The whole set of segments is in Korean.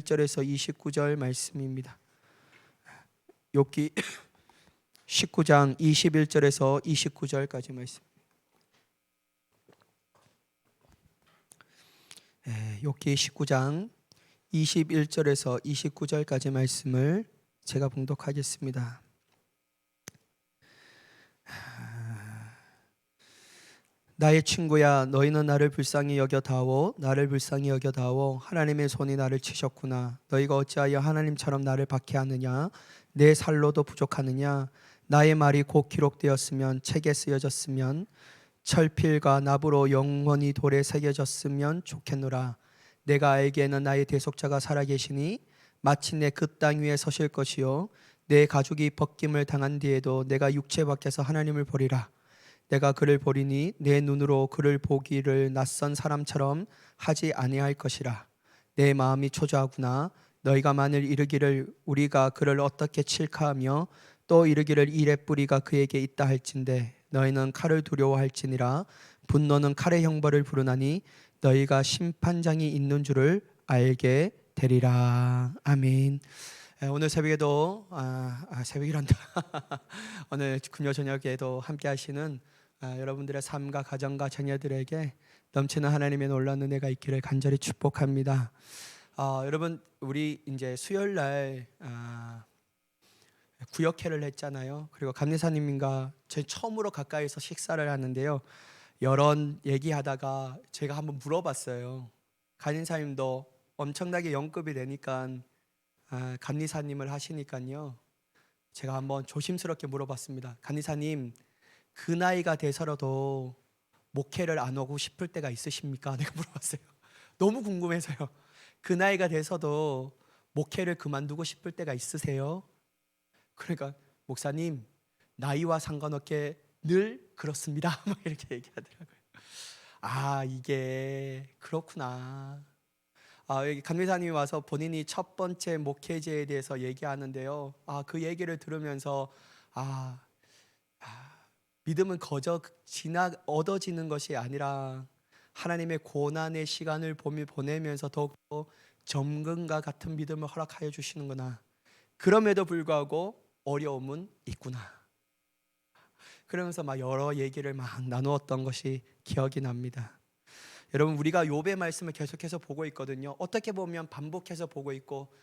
21절에서 29절 말씀입니다. 욥기 19장 21절에서 29절까지 말씀. 욥기 19장 21절에서 29절까지 말씀을 제가 봉독하겠습니다. 나의 친구야, 너희는 나를 불쌍히 여겨다오. 나를 불쌍히 여겨다오. 하나님의 손이 나를 치셨구나. 너희가 어찌하여 하나님처럼 나를 박해하느냐? 내 살로도 부족하느냐? 나의 말이 곧 기록되었으면, 책에 쓰여졌으면, 철필과 납으로 영원히 돌에 새겨졌으면 좋겠노라. 내가 알기에는 나의 대속자가 살아계시니 마침내 그 땅 위에 서실 것이요, 내 가죽이 벗김을 당한 뒤에도 내가 육체 밖에서 하나님을 보리라. 내가 그를 보리니 내 눈으로 그를 보기를 낯선 사람처럼 하지 아니할 것이라. 내 마음이 초조하구나. 너희가 만일 이르기를 우리가 그를 어떻게 칠까하며 또 이르기를 이레 뿌리가 그에게 있다 할진대, 너희는 칼을 두려워할지니라. 분노는 칼의 형벌을 부르나니 너희가 심판장이 있는 줄을 알게 되리라. 아멘. 오늘 새벽에도 새벽이란다. 오늘 금요 저녁에도 함께 하시는 여러분들의 삶과 가정과 자녀들에게 넘치는 하나님의 놀라운 은혜가 있기를 간절히 축복합니다. 여러분, 우리 이제 수요일 날 구역회를 했잖아요. 그리고 감리사님과 제 처음으로 가까이서 식사를 하는데요, 여러 얘기하다가 제가 한번 물어봤어요. 감리사님도 엄청나게 연급이 되니까 감리사님을 하시니까요, 제가 한번 조심스럽게 물어봤습니다. 감리사님, 그 나이가 돼서라도 목회를 안 하고 싶을 때가 있으십니까? 내가 물어봤어요. 너무 궁금해서요. 그 나이가 돼서도 목회를 그만두고 싶을 때가 있으세요? 그러니까 목사님, 나이와 상관없게 늘 그렇습니다. 막 이렇게 얘기하더라고요. 이게 그렇구나. 여기 감리사님이 와서 본인이 첫 번째 목회제에 대해서 얘기하는데요, 그 얘기를 들으면서 믿음은 거저 얻어지는 것이 아니라 하나님의 고난의 시간을 보내면서 더욱더 정금과 같은 믿음을 허락하여 주시는구나. 그럼에도 불구하고 어려움은 있구나. 그러면서 막 여러 얘기를 막 나누었던 것이 기억이 납니다. 여러분, 우리가 욥의 말씀을 계속해서 보고 있거든요. 어떻게 보면 반복해서 보고 있고,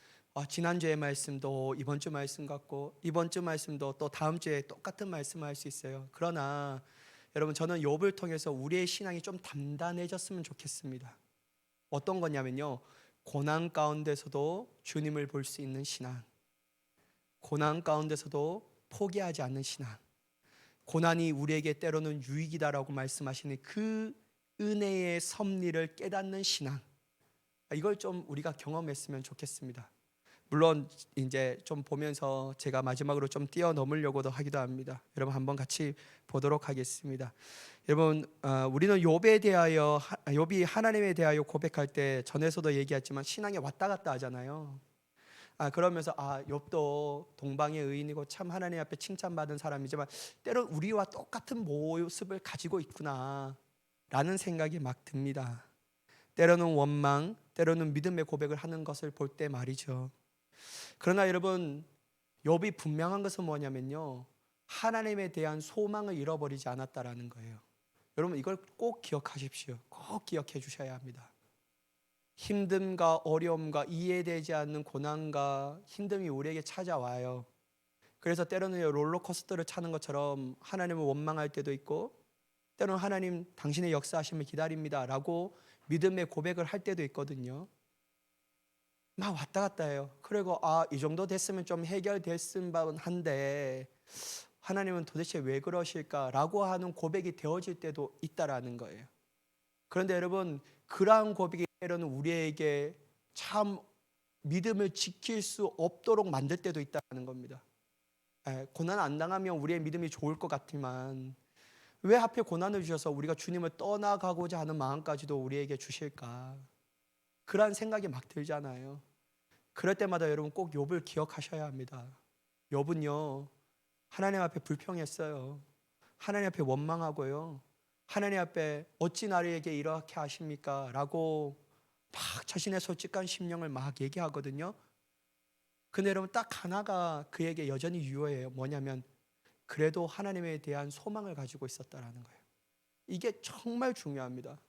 지난주의 말씀도 이번 주 말씀 같고, 이번 주 말씀도 또 다음 주에 똑같은 말씀을 할 수 있어요. 그러나 여러분, 저는 욥을 통해서 우리의 신앙이 좀 단단해졌으면 좋겠습니다. 어떤 거냐면요, 고난 가운데서도 주님을 볼 수 있는 신앙, 고난 가운데서도 포기하지 않는 신앙, 고난이 우리에게 때로는 유익이다라고 말씀하시는 그 은혜의 섭리를 깨닫는 신앙, 이걸 좀 우리가 경험했으면 좋겠습니다. 물론 이제 좀 보면서 제가 마지막으로 좀 뛰어넘으려고도 하기도 합니다. 여러분, 한번 같이 보도록 하겠습니다. 여러분, 우리는 욥이 하나님에 대하여 고백할 때 전에서도 얘기했지만 신앙에 왔다 갔다 하잖아요. 그러면서 욥도 동방의 의인이고 참 하나님 앞에 칭찬받은 사람이지만 때로 우리와 똑같은 모습을 가지고 있구나 라는 생각이 막 듭니다. 때로는 원망, 때로는 믿음의 고백을 하는 것을 볼 때 말이죠. 그러나 여러분, 욥이 분명한 것은 뭐냐면요, 하나님에 대한 소망을 잃어버리지 않았다라는 거예요. 여러분, 이걸 꼭 기억하십시오. 꼭 기억해 주셔야 합니다. 힘듦과 어려움과 이해되지 않는 고난과 힘듦이 우리에게 찾아와요. 그래서 때로는 롤러코스터를 타는 것처럼 하나님을 원망할 때도 있고, 때로는 하나님 당신의 역사하심을 기다립니다 라고 믿음의 고백을 할 때도 있거든요. 막 왔다 갔다 해요. 그리고 이 정도 됐으면 좀 해결됐음 한데 하나님은 도대체 왜 그러실까라고 하는 고백이 되어질 때도 있다라는 거예요. 그런데 여러분, 그러한 고백이 때로는 우리에게 참 믿음을 지킬 수 없도록 만들 때도 있다는 겁니다. 고난 안 당하면 우리의 믿음이 좋을 것 같지만 왜 하필 고난을 주셔서 우리가 주님을 떠나가고자 하는 마음까지도 우리에게 주실까? 그런 생각이 막 들잖아요. 그럴 때마다 여러분 꼭 욥을 기억하셔야 합니다. 욥은요, 하나님 앞에 불평했어요. 하나님 앞에 원망하고요, 하나님 앞에 어찌 나에게 이렇게 하십니까? 라고 막 자신의 솔직한 심령을 막 얘기하거든요. 근데 여러분 딱 하나가 그에게 여전히 유효해요. 뭐냐면 그래도 하나님에 대한 소망을 가지고 있었다라는 거예요. 이게 정말 중요합니다.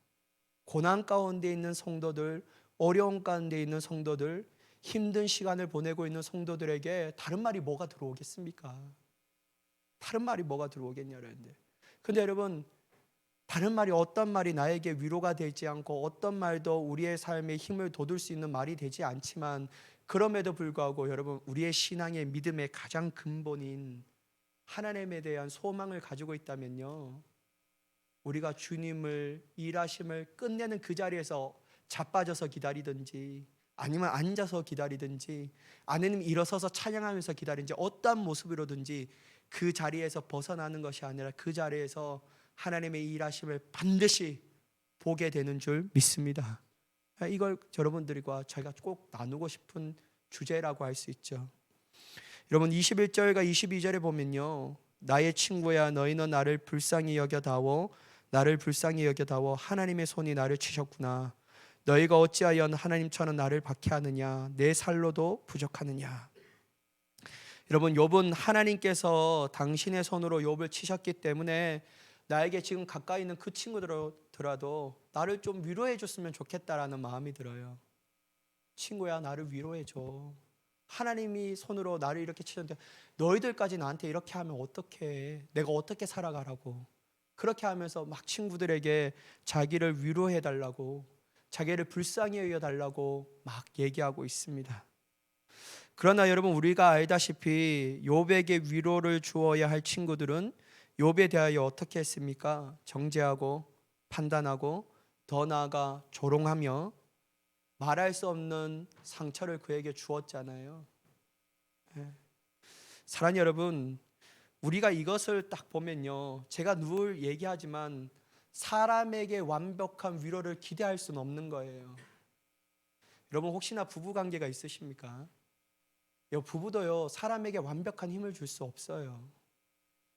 고난 가운데 있는 성도들, 어려움 가운데 있는 성도들, 힘든 시간을 보내고 있는 성도들에게 다른 말이 뭐가 들어오겠습니까? 다른 말이 뭐가 들어오겠냐는데. 근데 여러분, 다른 말이 어떤 말이 나에게 위로가 되지 않고 어떤 말도 우리의 삶에 힘을 돋울 수 있는 말이 되지 않지만, 그럼에도 불구하고 여러분, 우리의 신앙의 믿음의 가장 근본인 하나님에 대한 소망을 가지고 있다면요, 우리가 주님을 일하심을 끝내는 그 자리에서 자빠져서 기다리든지, 아니면 앉아서 기다리든지, 아니면 일어서서 찬양하면서 기다리든지, 어떠한 모습으로든지 그 자리에서 벗어나는 것이 아니라 그 자리에서 하나님의 일하심을 반드시 보게 되는 줄 믿습니다. 이걸 여러분들과 저희가 꼭 나누고 싶은 주제라고 할 수 있죠. 여러분 21절과 22절에 보면요, 나의 친구야 너희는 나를 불쌍히 여겨다오, 나를 불쌍히 여겨다오, 하나님의 손이 나를 치셨구나. 너희가 어찌하여 하나님처럼 나를 박해하느냐, 내 살로도 부족하느냐. 여러분, 욥은 하나님께서 당신의 손으로 욥을 치셨기 때문에 나에게 지금 가까이 있는 그 친구들더라도 나를 좀 위로해 줬으면 좋겠다라는 마음이 들어요. 친구야, 나를 위로해 줘. 하나님이 손으로 나를 이렇게 치셨는데 너희들까지 나한테 이렇게 하면 어떡해? 내가 어떻게 살아가라고? 그렇게 하면서 막 친구들에게 자기를 위로해 달라고, 자기를 불쌍히 여겨 달라고 막 얘기하고 있습니다. 그러나 여러분, 우리가 알다시피 욥에게 위로를 주어야 할 친구들은 욥에 대하여 어떻게 했습니까? 정죄하고 판단하고 더 나아가 조롱하며 말할 수 없는 상처를 그에게 주었잖아요. 사랑하는 여러분, 우리가 이것을 딱 보면요, 제가 늘 얘기하지만 사람에게 완벽한 위로를 기대할 수는 없는 거예요. 여러분, 혹시나 부부 관계가 있으십니까? 부부도요, 사람에게 완벽한 힘을 줄 수 없어요.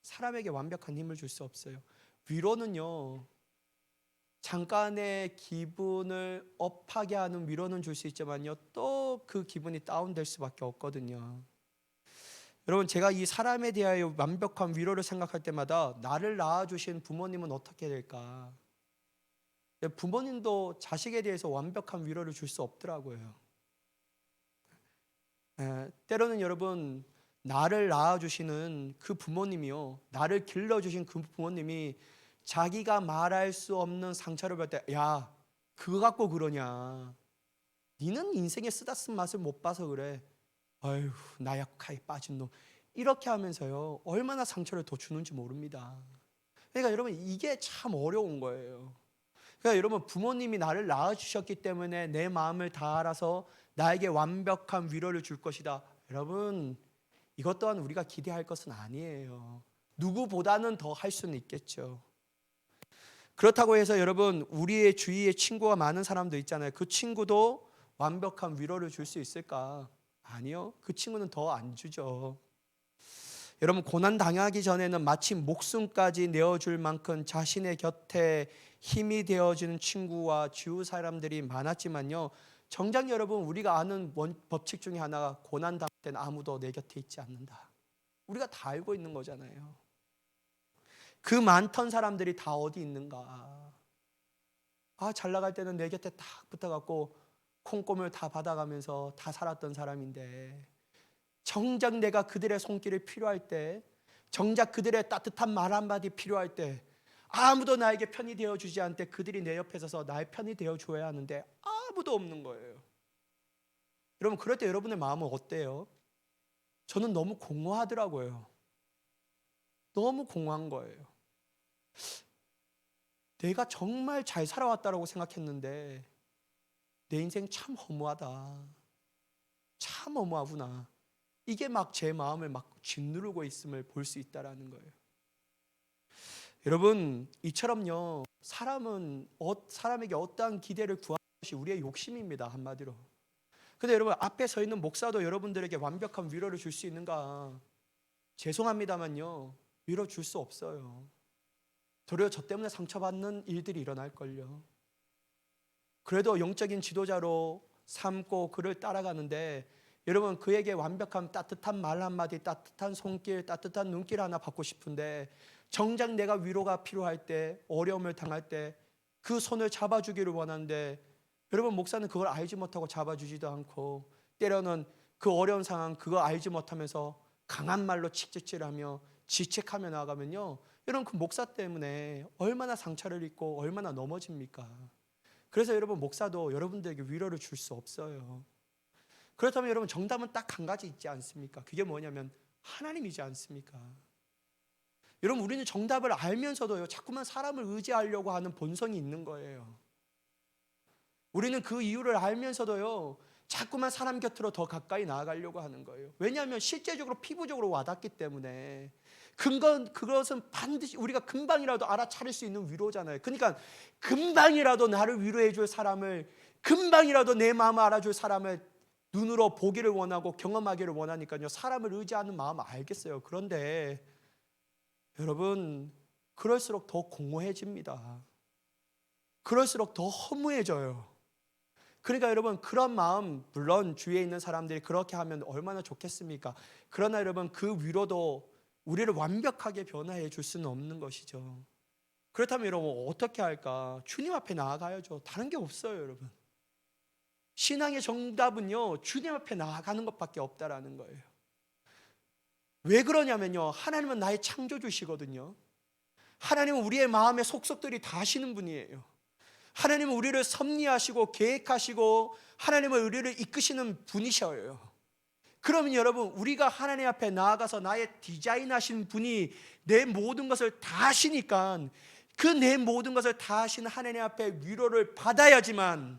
사람에게 완벽한 힘을 줄 수 없어요. 위로는요, 잠깐의 기분을 업하게 하는 위로는 줄 수 있지만요, 또 그 기분이 다운될 수밖에 없거든요. 여러분, 제가 이 사람에 대하여 완벽한 위로를 생각할 때마다 나를 낳아주신 부모님은 어떻게 될까? 부모님도 자식에 대해서 완벽한 위로를 줄 수 없더라고요. 때로는 여러분, 나를 낳아주시는 그 부모님이요, 나를 길러주신 그 부모님이 자기가 말할 수 없는 상처를 받을 때, 야, 그거 갖고 그러냐? 니는 인생에 쓰다 쓴 맛을 못 봐서 그래. 아휴, 나약하게 빠진 놈. 이렇게 하면서요, 얼마나 상처를 더 주는지 모릅니다. 그러니까 여러분, 이게 참 어려운 거예요. 그러니까 여러분, 부모님이 나를 낳아주셨기 때문에 내 마음을 다 알아서 나에게 완벽한 위로를 줄 것이다. 여러분, 이것 또한 우리가 기대할 것은 아니에요. 누구보다는 더 할 수는 있겠죠. 그렇다고 해서 여러분, 우리의 주위에 친구가 많은 사람도 있잖아요. 그 친구도 완벽한 위로를 줄 수 있을까? 아니요. 그 친구는 더 안 주죠. 여러분, 고난 당하기 전에는 마치 목숨까지 내어줄 만큼 자신의 곁에 힘이 되어주는 친구와 주위 사람들이 많았지만요, 정작 여러분, 우리가 아는 법칙 중에 하나가 고난 당할 때는 아무도 내 곁에 있지 않는다. 우리가 다 알고 있는 거잖아요. 그 많던 사람들이 다 어디 있는가? 잘 나갈 때는 내 곁에 딱 붙어갖고 콩고물 다 받아가면서 다 살았던 사람인데, 정작 내가 그들의 손길이 필요할 때, 정작 그들의 따뜻한 말 한마디 필요할 때, 아무도 나에게 편이 되어주지 않을 때 그들이 내 옆에 서서 나의 편이 되어줘야 하는데 아무도 없는 거예요. 여러분, 그럴 때 여러분의 마음은 어때요? 저는 너무 공허하더라고요. 너무 공허한 거예요. 내가 정말 잘 살아왔다고 생각했는데 내 인생 참 허무하다. 참 허무하구나. 이게 막 제 마음을 막 짓누르고 있음을 볼 수 있다라는 거예요. 여러분, 이처럼요, 사람에게 어떠한 기대를 구하는 것이 우리의 욕심입니다, 한마디로. 근데 여러분, 앞에 서 있는 목사도 여러분들에게 완벽한 위로를 줄 수 있는가? 죄송합니다만요, 위로 줄 수 없어요. 도리어 저 때문에 상처받는 일들이 일어날걸요. 그래도 영적인 지도자로 삼고 그를 따라가는데, 여러분 그에게 완벽한 따뜻한 말 한마디, 따뜻한 손길, 따뜻한 눈길 하나 받고 싶은데, 정작 내가 위로가 필요할 때, 어려움을 당할 때 그 손을 잡아주기를 원하는데, 여러분 목사는 그걸 알지 못하고 잡아주지도 않고, 때로는 그 어려운 상황 그거 알지 못하면서 강한 말로 칙칙질하며 지책하며 나아가면요, 여러분 그 목사 때문에 얼마나 상처를 입고 얼마나 넘어집니까? 그래서 여러분 목사도 여러분들에게 위로를 줄 수 없어요. 그렇다면 여러분 정답은 딱 한 가지 있지 않습니까? 그게 뭐냐면 하나님이지 않습니까? 여러분 우리는 정답을 알면서도요, 자꾸만 사람을 의지하려고 하는 본성이 있는 거예요. 우리는 그 이유를 알면서도요, 자꾸만 사람 곁으로 더 가까이 나아가려고 하는 거예요. 왜냐하면 실제적으로 피부적으로 와닿기 때문에. 그것은 반드시 우리가 금방이라도 알아차릴 수 있는 위로잖아요. 그러니까 금방이라도 나를 위로해 줄 사람을, 금방이라도 내 마음을 알아줄 사람을 눈으로 보기를 원하고 경험하기를 원하니까요, 사람을 의지하는 마음 알겠어요. 그런데 여러분, 그럴수록 더 공허해집니다. 그럴수록 더 허무해져요. 그러니까 여러분 그런 마음, 물론 주위에 있는 사람들이 그렇게 하면 얼마나 좋겠습니까? 그러나 여러분 그 위로도 우리를 완벽하게 변화해 줄 수는 없는 것이죠. 그렇다면 여러분 어떻게 할까? 주님 앞에 나아가야죠. 다른 게 없어요, 여러분. 신앙의 정답은요, 주님 앞에 나아가는 것밖에 없다라는 거예요. 왜 그러냐면요, 하나님은 나의 창조주시거든요. 하나님은 우리의 마음의 속속들이 다 아시는 분이에요. 하나님은 우리를 섭리하시고 계획하시고 하나님은 우리를 이끄시는 분이셔요. 그러면 여러분 우리가 하나님 앞에 나아가서 나의 디자인하신 분이 내 모든 것을 다 아시니까, 그 내 모든 것을 다 아신 하나님 앞에 위로를 받아야지만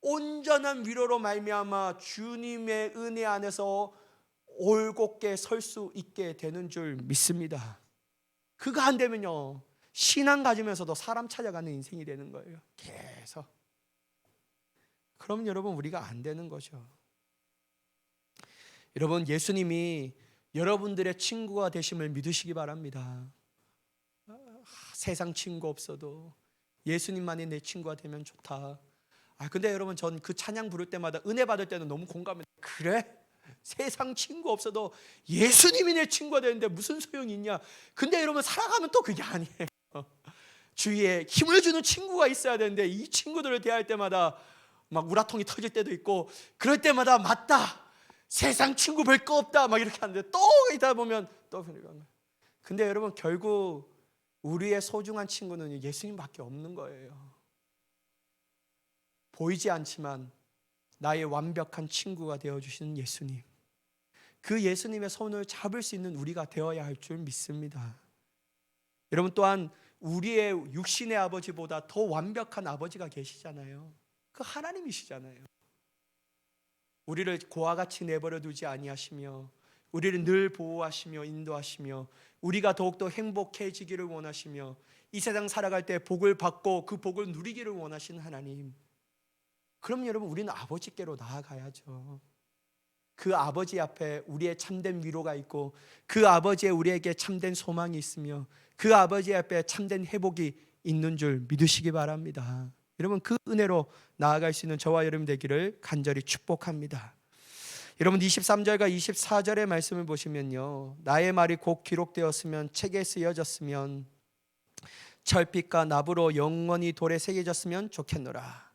온전한 위로로 말미암아 주님의 은혜 안에서 올곧게 설 수 있게 되는 줄 믿습니다. 그거 안 되면요, 신앙 가지면서도 사람 찾아가는 인생이 되는 거예요. 계속. 그럼 여러분 우리가 안 되는 거죠. 여러분 예수님이 여러분들의 친구가 되심을 믿으시기 바랍니다. 세상 친구 없어도 예수님만이 내 친구가 되면 좋다. 근데 여러분 전 그 찬양 부를 때마다 은혜 받을 때는 너무 공감해요. 그래? 세상 친구 없어도 예수님이 내 친구가 되는데 무슨 소용이 있냐? 근데 여러분 살아가면 또 그게 아니에요. 주위에 힘을 주는 친구가 있어야 되는데 이 친구들을 대할 때마다 막 우라통이 터질 때도 있고, 그럴 때마다 맞다, 세상 친구 별 거 없다 막 이렇게 하는데 또 있다 보면 또 그러는 거예요. 근데 여러분 결국 우리의 소중한 친구는 예수님밖에 없는 거예요. 보이지 않지만 나의 완벽한 친구가 되어주시는 예수님, 그 예수님의 손을 잡을 수 있는 우리가 되어야 할 줄 믿습니다. 여러분 또한 우리의 육신의 아버지보다 더 완벽한 아버지가 계시잖아요. 그 하나님이시잖아요. 우리를 고와 같이 내버려 두지 아니하시며 우리를 늘 보호하시며 인도하시며 우리가 더욱더 행복해지기를 원하시며 이 세상 살아갈 때 복을 받고 그 복을 누리기를 원하시는 하나님, 그럼 여러분 우리는 아버지께로 나아가야죠. 그 아버지 앞에 우리의 참된 위로가 있고, 그 아버지에 우리에게 참된 소망이 있으며, 그 아버지 앞에 참된 회복이 있는 줄 믿으시기 바랍니다. 여러분 그 은혜로 나아갈 수 있는 저와 여러분 되기를 간절히 축복합니다. 여러분 23절과 24절의 말씀을 보시면요, 나의 말이 곧 기록되었으면 책에 쓰여졌으면 철빛과 납으로 영원히 돌에 새겨졌으면 좋겠노라.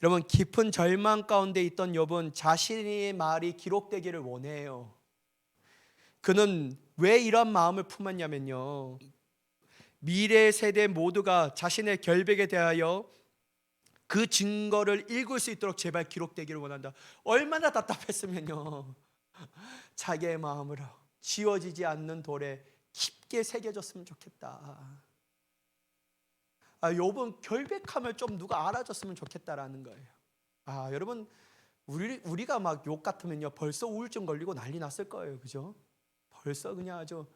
여러분 깊은 절망 가운데 있던 욥은 자신의 말이 기록되기를 원해요. 그는 왜 이런 마음을 품었냐면요, 미래 세대 모두가 자신의 결백에 대하여 그 증거를 읽을 수 있도록 제발 기록되기를 원한다. 얼마나 답답했으면요, 자기의 마음으로 지워지지 않는 돌에 깊게 새겨졌으면 좋겠다. 욥은 결백함을 좀 누가 알아줬으면 좋겠다라는 거예요. 여러분 우리가 막 욥 같으면요 벌써 우울증 걸리고 난리 났을 거예요, 그죠? 벌써 그냥 아주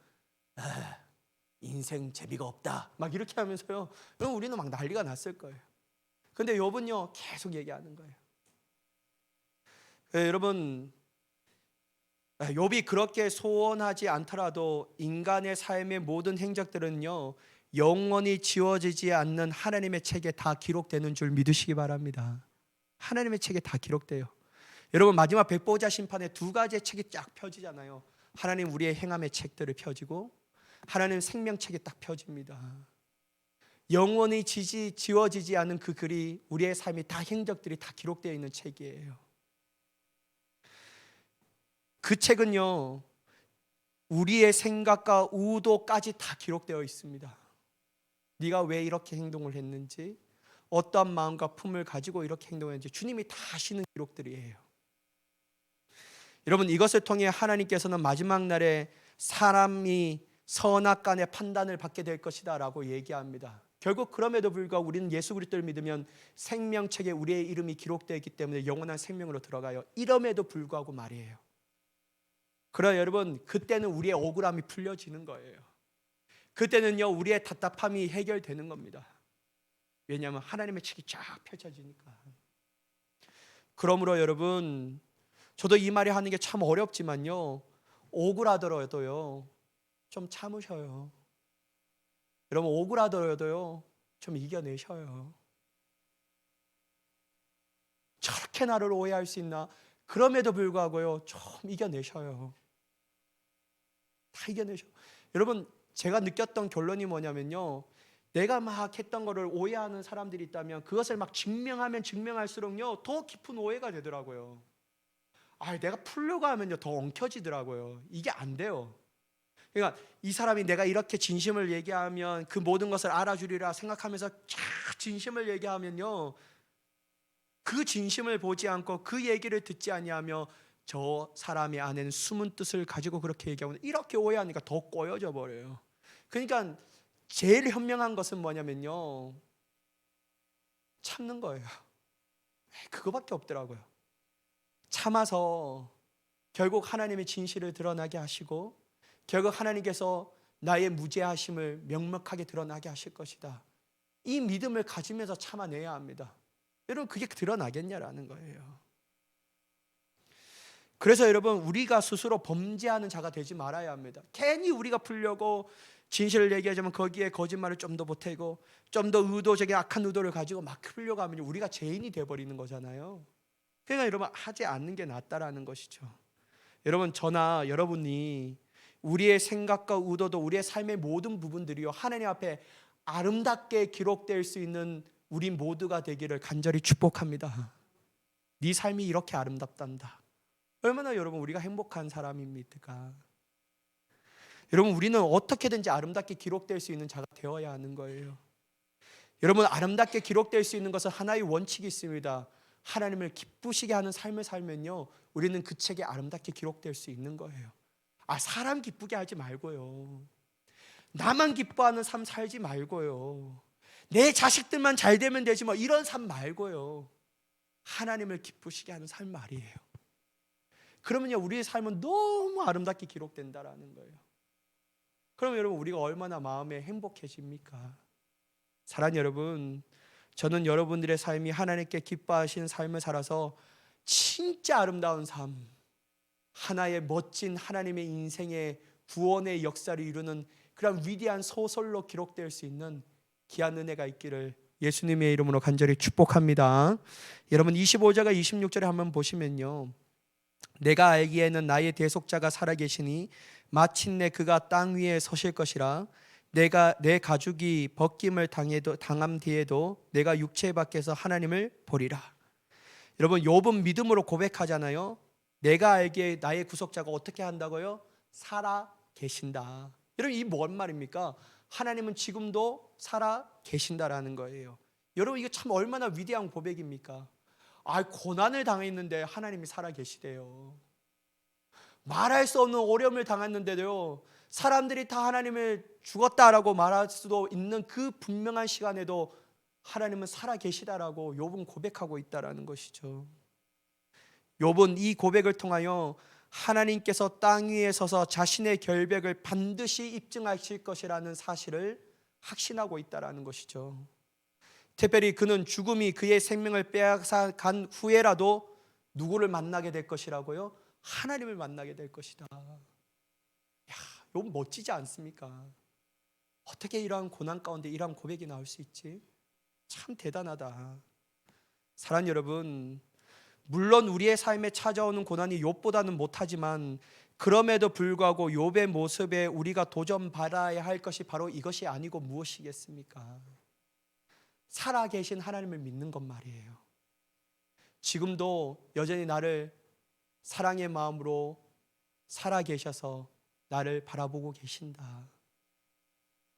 인생 재미가 없다 막 이렇게 하면서요, 그럼 우리는 막 난리가 났을 거예요. 근데 욥은요 계속 얘기하는 거예요. 여러분 욥이 그렇게 소원하지 않더라도 인간의 삶의 모든 행적들은요 영원히 지워지지 않는 하나님의 책에 다 기록되는 줄 믿으시기 바랍니다. 하나님의 책에 다 기록돼요. 여러분, 마지막 백보자 심판에 두 가지의 책이 쫙 펴지잖아요. 하나님 우리의 행함의 책들을 펴지고 하나님 생명책이 딱 펴집니다. 영원히 지워지지 않은 그 글이 우리의 삶이 다 행적들이 다 기록되어 있는 책이에요. 그 책은요, 우리의 생각과 의도까지 다 기록되어 있습니다. 네가 왜 이렇게 행동을 했는지, 어떠한 마음과 품을 가지고 이렇게 행동했는지 주님이 다 아시는 기록들이에요. 여러분, 이것을 통해 하나님께서는 마지막 날에 사람이 선악간의 판단을 받게 될 것이다 라고 얘기합니다. 결국 그럼에도 불구하고 우리는 예수 그리스도를 믿으면 생명책에 우리의 이름이 기록되어 있기 때문에 영원한 생명으로 들어가요. 이럼에도 불구하고 말이에요. 그러나 여러분, 그때는 우리의 억울함이 풀려지는 거예요. 그때는요, 우리의 답답함이 해결되는 겁니다. 왜냐하면 하나님의 책이 쫙 펼쳐지니까. 그러므로 여러분, 저도 이 말이 하는 게 참 어렵지만요, 억울하더라도요 좀 참으셔요. 여러분, 억울하더라도요 좀 이겨내셔요. 저렇게 나를 오해할 수 있나? 그럼에도 불구하고요 좀 이겨내셔요. 다 이겨내셔. 여러분, 제가 느꼈던 결론이 뭐냐면요, 내가 막 했던 거를 오해하는 사람들이 있다면 그것을 막 증명하면 증명할수록요 더 깊은 오해가 되더라고요. 내가 풀려고 하면요 더 엉켜지더라고요. 이게 안 돼요. 그러니까 이 사람이 내가 이렇게 진심을 얘기하면 그 모든 것을 알아주리라 생각하면서 쫙 진심을 얘기하면요, 그 진심을 보지 않고 그 얘기를 듣지 아니하며 저 사람의 안에는 숨은 뜻을 가지고 그렇게 얘기하면 이렇게 오해하니까 더 꼬여져 버려요. 그러니까 제일 현명한 것은 뭐냐면요, 참는 거예요. 그거밖에 없더라고요. 참아서 결국 하나님의 진실을 드러나게 하시고 결국 하나님께서 나의 무죄하심을 명확하게 드러나게 하실 것이다. 이 믿음을 가지면서 참아내야 합니다. 여러분, 그게 드러나겠냐라는 거예요. 그래서 여러분, 우리가 스스로 범죄하는 자가 되지 말아야 합니다. 괜히 우리가 풀려고 진실을 얘기하자면 거기에 거짓말을 좀 더 보태고 좀 더 의도적인 악한 의도를 가지고 막 풀려고 하면 우리가 죄인이 되어버리는 거잖아요. 그러니까 여러분, 하지 않는 게 낫다라는 것이죠. 여러분, 저나 여러분이 우리의 생각과 의도도 우리의 삶의 모든 부분들이요 하나님 앞에 아름답게 기록될 수 있는 우리 모두가 되기를 간절히 축복합니다. 네 삶이 이렇게 아름답단다. 얼마나 여러분 우리가 행복한 사람입니까? 여러분, 우리는 어떻게든지 아름답게 기록될 수 있는 자가 되어야 하는 거예요. 여러분, 아름답게 기록될 수 있는 것은 하나의 원칙이 있습니다. 하나님을 기쁘시게 하는 삶을 살면요 우리는 그 책에 아름답게 기록될 수 있는 거예요. 사람 기쁘게 하지 말고요, 나만 기뻐하는 삶 살지 말고요, 내 자식들만 잘 되면 되지 뭐 이런 삶 말고요, 하나님을 기쁘시게 하는 삶 말이에요. 그러면요 우리의 삶은 너무 아름답게 기록된다라는 거예요. 그럼 여러분, 우리가 얼마나 마음에 행복해집니까? 사랑하는 여러분, 저는 여러분들의 삶이 하나님께 기뻐하시는 삶을 살아서 진짜 아름다운 삶, 하나의 멋진 하나님의 인생의 구원의 역사를 이루는 그런 위대한 소설로 기록될 수 있는 귀한 은혜가 있기를 예수님의 이름으로 간절히 축복합니다. 여러분, 25절과 26절에 한번 보시면요, 내가 알기에는 나의 대속자가 살아계시니 마침내 그가 땅 위에 서실 것이라. 내가 내 가죽이 벗김을 당함 뒤에도 내가 육체 밖에서 하나님을 보리라. 여러분, 욥은 믿음으로 고백하잖아요. 내가 알기에 나의 구속자가 어떻게 한다고요? 살아 계신다. 여러분, 이 뭔 말입니까? 하나님은 지금도 살아 계신다라는 거예요. 여러분, 이거 참 얼마나 위대한 고백입니까? 고난을 당했는데 하나님이 살아 계시대요. 말할 수 없는 어려움을 당했는데도요 사람들이 다 하나님을 죽었다라고 말할 수도 있는 그 분명한 시간에도 하나님은 살아 계시다라고 욥은 고백하고 있다라는 것이죠. 욥은 이 고백을 통하여 하나님께서 땅 위에 서서 자신의 결백을 반드시 입증하실 것이라는 사실을 확신하고 있다라는 것이죠. 특별히 그는 죽음이 그의 생명을 빼앗아간 후에라도 누구를 만나게 될 것이라고요? 하나님을 만나게 될 것이다. 야, 욥 멋지지 않습니까? 어떻게 이러한 고난 가운데 이러한 고백이 나올 수 있지? 참 대단하다. 사랑하는 여러분, 물론 우리의 삶에 찾아오는 고난이 욥보다는 못하지만 그럼에도 불구하고 욥의 모습에 우리가 도전받아야 할 것이 바로 이것이 아니고 무엇이겠습니까? 살아계신 하나님을 믿는 것 말이에요. 지금도 여전히 나를 사랑의 마음으로 살아계셔서 나를 바라보고 계신다.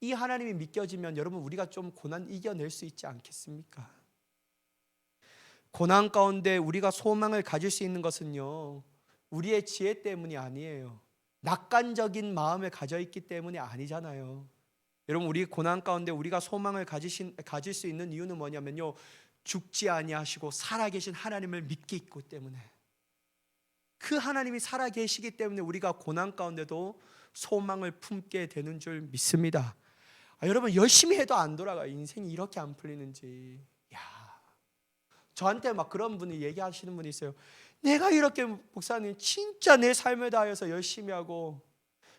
이 하나님이 믿겨지면 여러분 우리가 좀 고난 이겨낼 수 있지 않겠습니까? 고난 가운데 우리가 소망을 가질 수 있는 것은요, 우리의 지혜 때문이 아니에요. 낙관적인 마음을 가져 있기 때문이 아니잖아요. 여러분 우리 고난 가운데 우리가 소망을 가질 수 있는 이유는 뭐냐면요, 죽지 아니하시고 살아계신 하나님을 믿기 있기 때문에, 그 하나님이 살아계시기 때문에 우리가 고난 가운데도 소망을 품게 되는 줄 믿습니다. 여러분 열심히 해도 안 돌아가요. 인생이 이렇게 안 풀리는지. 야, 저한테 막 그런 분이 얘기하시는 분이 있어요. 내가 이렇게 목사님 진짜 내 삶을 다해서 열심히 하고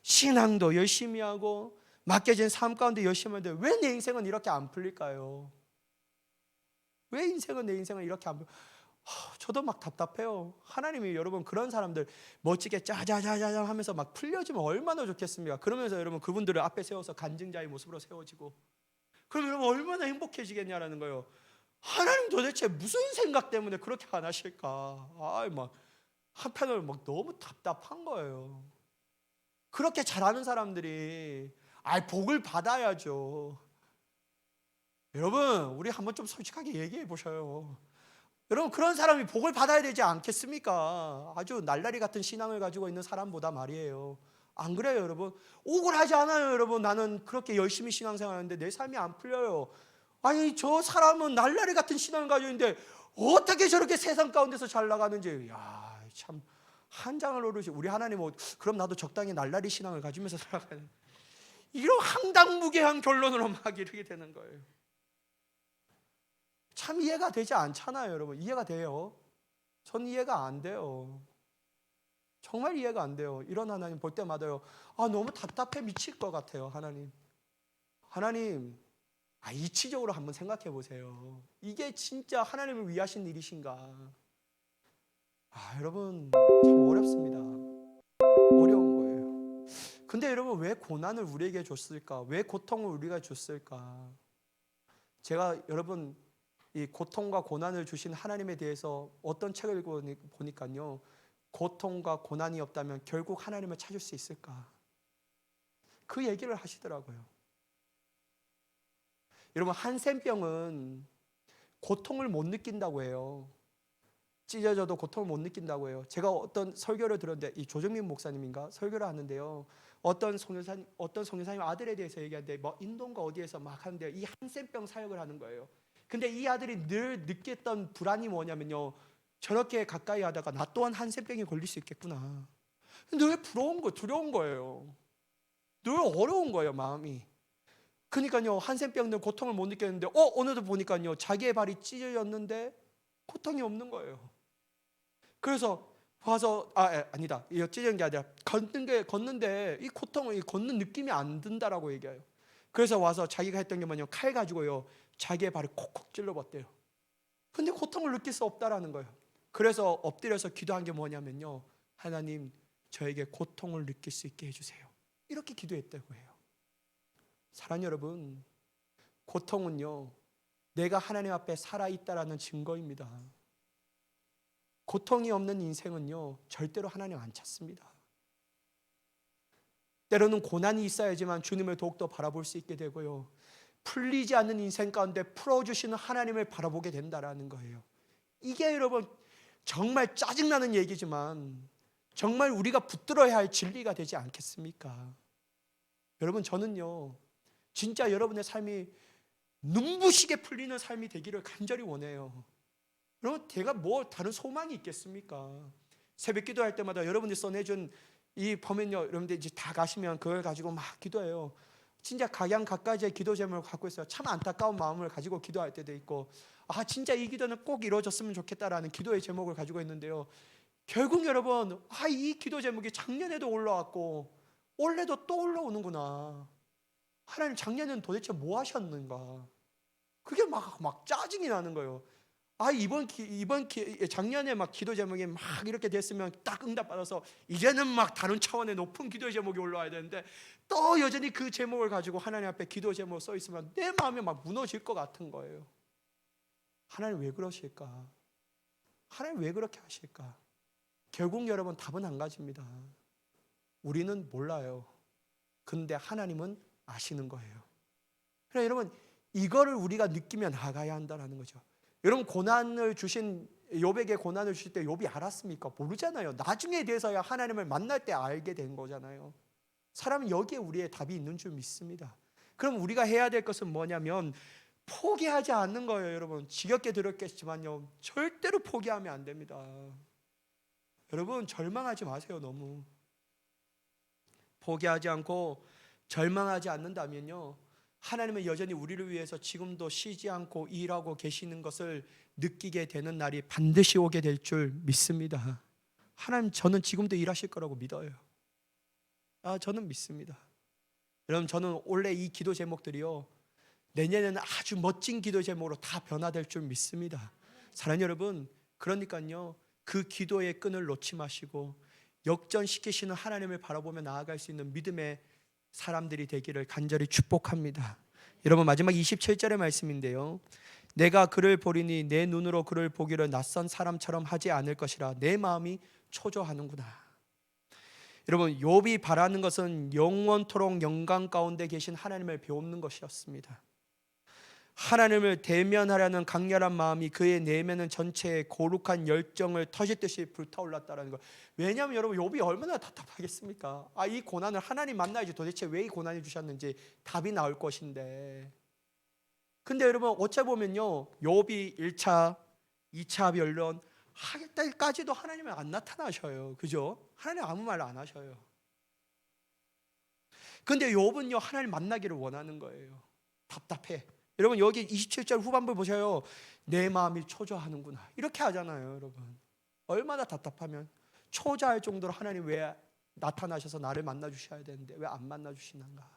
신앙도 열심히 하고 맡겨진 삶 가운데 열심히 하는데 왜 내 인생은 이렇게 안 풀릴까요? 왜 내 인생은 이렇게 안 풀릴까요? 저도 막 답답해요. 하나님이 여러분 그런 사람들 멋지게 짜자자자자 하면서 막 풀려지면 얼마나 좋겠습니까? 그러면서 여러분 그분들을 앞에 세워서 간증자의 모습으로 세워지고, 그럼 여러분 얼마나 행복해지겠냐라는 거예요. 하나님 도대체 무슨 생각 때문에 그렇게 안 하실까? 막 한편으로 막 너무 답답한 거예요. 그렇게 잘하는 사람들이 복을 받아야죠. 여러분 우리 한번 좀 솔직하게 얘기해 보셔요. 여러분 그런 사람이 복을 받아야 되지 않겠습니까? 아주 날라리 같은 신앙을 가지고 있는 사람보다 말이에요. 안 그래요 여러분? 억울하지 않아요 여러분? 나는 그렇게 열심히 신앙생활하는데 내 삶이 안 풀려요. 아니 저 사람은 날라리 같은 신앙을 가지고 있는데 어떻게 저렇게 세상 가운데서 잘 나가는지, 야, 참 한장을 오르시. 우리 하나님 그럼 나도 적당히 날라리 신앙을 가지면서 살아가는, 이런 황당무계한 결론으로 막 이르게 되는 거예요. 참 이해가 되지 않잖아요 여러분. 이해가 돼요? 전 이해가 안 돼요. 정말 이해가 안 돼요. 이런 하나님 볼 때마다요, 너무 답답해 미칠 것 같아요. 하나님 이치적으로 한번 생각해 보세요. 이게 진짜 하나님을 위하신 일이신가? 여러분 참 어렵습니다. 어려운 거예요. 근데 여러분 왜 고난을 우리에게 줬을까? 왜 고통을 우리가 줬을까? 제가 여러분 이 고통과 고난을 주신 하나님에 대해서 어떤 책을 보니까요, 고통과 고난이 없다면 결국 하나님을 찾을 수 있을까? 그 얘기를 하시더라고요. 여러분 한센병은 고통을 못 느낀다고 해요. 찢어져도 고통을 못 느낀다고 해요. 제가 어떤 설교를 들었는데, 이 조정민 목사님인가 설교를 하는데요, 어떤 송교사님 아들에 대해서 얘기하는데 뭐 인도인가 어디에서 막 하는데 이 한센병 사역을 하는 거예요. 근데 이 아들이 늘 느꼈던 불안이 뭐냐면요, 저렇게 가까이 하다가 나 또한 한센병에 걸릴 수 있겠구나. 늘 두려운 거예요. 늘 어려운 거예요 마음이. 그러니까요 한센병들 고통을 못 느꼈는데 어느덧 보니까요 자기의 발이 찢어졌는데 고통이 없는 거예요. 그래서 와서 아니다, 이 찢어진 게 아니라 걷는데 이 고통을 걷는 느낌이 안 든다라고 얘기해요. 그래서 와서 자기가 했던 게 뭐냐면 칼 가지고요 자기의 발을 콕콕 찔러봤대요. 근데 고통을 느낄 수 없다라는 거예요. 그래서 엎드려서 기도한 게 뭐냐면요, 하나님 저에게 고통을 느낄 수 있게 해주세요, 이렇게 기도했다고 해요. 사랑하는 여러분, 고통은요 내가 하나님 앞에 살아있다라는 증거입니다. 고통이 없는 인생은요 절대로 하나님 안 찾습니다. 때로는 고난이 있어야지만 주님을 더욱더 바라볼 수 있게 되고요, 풀리지 않는 인생 가운데 풀어주시는 하나님을 바라보게 된다라는 거예요. 이게 여러분 정말 짜증나는 얘기지만 정말 우리가 붙들어야 할 진리가 되지 않겠습니까? 여러분 저는요 진짜 여러분의 삶이 눈부시게 풀리는 삶이 되기를 간절히 원해요. 여러분 제가 뭐 다른 소망이 있겠습니까? 새벽 기도할 때마다 여러분이 써내준 이 보면요, 여러분들 이제 다 가시면 그걸 가지고 막 기도해요. 진짜 각양각가지의 기도 제목을 갖고 있어요. 참 안타까운 마음을 가지고 기도할 때도 있고, 진짜 이 기도는 꼭 이루어졌으면 좋겠다라는 기도의 제목을 가지고 있는데요, 결국 여러분 이 기도 제목이 작년에도 올라왔고 올해도 또 올라오는구나. 하나님 작년에는 도대체 뭐 하셨는가? 그게 막 짜증이 나는 거예요. 작년에 막 기도 제목이 막 이렇게 됐으면 딱 응답 받아서 이제는 막 다른 차원의 높은 기도 제목이 올라와야 되는데 또 여전히 그 제목을 가지고 하나님 앞에 기도 제목 써 있으면 내 마음이 막 무너질 것 같은 거예요. 하나님 왜 그러실까? 하나님 왜 그렇게 하실까? 결국 여러분 답은 한 가지입니다. 우리는 몰라요. 근데 하나님은 아시는 거예요. 그래서 여러분 이거를 우리가 느끼며 나가야 한다는 거죠. 여러분 고난을 주신 욥에게 고난을 주실 때 욥이 알았습니까? 모르잖아요. 나중에 돼서야 하나님을 만날 때 알게 된 거잖아요. 사람은 여기에 우리의 답이 있는 줄 믿습니다. 그럼 우리가 해야 될 것은 뭐냐면 포기하지 않는 거예요. 여러분 지겹게 들었겠지만요, 절대로 포기하면 안 됩니다. 여러분 절망하지 마세요. 너무 포기하지 않고 절망하지 않는다면요, 하나님은 여전히 우리를 위해서 지금도 쉬지 않고 일하고 계시는 것을 느끼게 되는 날이 반드시 오게 될 줄 믿습니다. 하나님 저는 지금도 일하실 거라고 믿어요. 저는 믿습니다. 여러분 저는 원래 이 기도 제목들이요, 내년에는 아주 멋진 기도 제목으로 다 변화될 줄 믿습니다. 사랑하는 여러분, 그러니까요 그 기도의 끈을 놓지 마시고 역전시키시는 하나님을 바라보며 나아갈 수 있는 믿음의 사람들이 되기를 간절히 축복합니다. 여러분 마지막 27절의 말씀인데요, 내가 그를 보리니 내 눈으로 그를 보기를 낯선 사람처럼 하지 않을 것이라 내 마음이 초조하는구나. 여러분 욥이 바라는 것은 영원토록 영광 가운데 계신 하나님을 배우는 것이었습니다. 하나님을 대면하려는 강렬한 마음이 그의 내면은 전체에 거룩한 열정을 터지듯이 불타올랐다는 거. 왜냐하면 여러분 욥이 얼마나 답답하겠습니까? 이 고난을 하나님 만나야지 도대체 왜 이 고난을 주셨는지 답이 나올 것인데. 근데 여러분 어째 보면요, 욥이 1차 2차 변론 하겠다까지도 하나님은 안 나타나셔요. 그죠? 하나님 아무 말 안 하셔요. 근데 욥은요 하나님 만나기를 원하는 거예요. 답답해. 여러분 여기 27절 후반부 보셔요. 내 마음이 초조하는구나 이렇게 하잖아요. 여러분 얼마나 답답하면 초조할 정도로 하나님 왜 나타나셔서 나를 만나 주셔야 되는데 왜 안 만나 주시는가.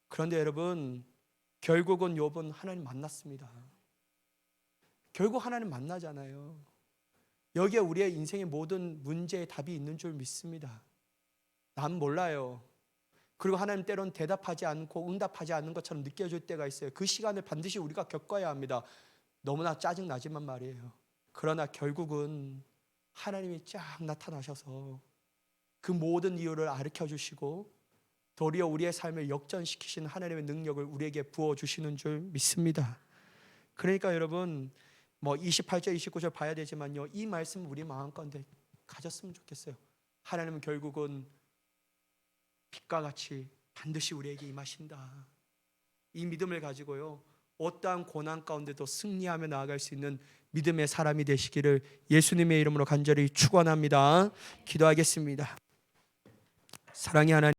그런데 여러분 결국은 욥은 하나님 만났습니다. 결국 하나님 만나잖아요. 여기에 우리의 인생의 모든 문제의 답이 있는 줄 믿습니다. 난 몰라요. 그리고 하나님 때로는 대답하지 않고 응답하지 않는 것처럼 느껴질 때가 있어요. 그 시간을 반드시 우리가 겪어야 합니다. 너무나 짜증나지만 말이에요. 그러나 결국은 하나님이 쫙 나타나셔서 그 모든 이유를 가르쳐 주시고 도리어 우리의 삶을 역전시키시는 하나님의 능력을 우리에게 부어주시는 줄 믿습니다. 그러니까 여러분 28절 29절 봐야 되지만요, 이 말씀 우리 마음 가운데 가졌으면 좋겠어요. 하나님은 결국은 빛과 같이 반드시 우리에게 임하신다. 이 믿음을 가지고요 어떠한 고난 가운데도 승리하며 나아갈 수 있는 믿음의 사람이 되시기를 예수님의 이름으로 간절히 축원합니다. 기도하겠습니다. 사랑의 하나님,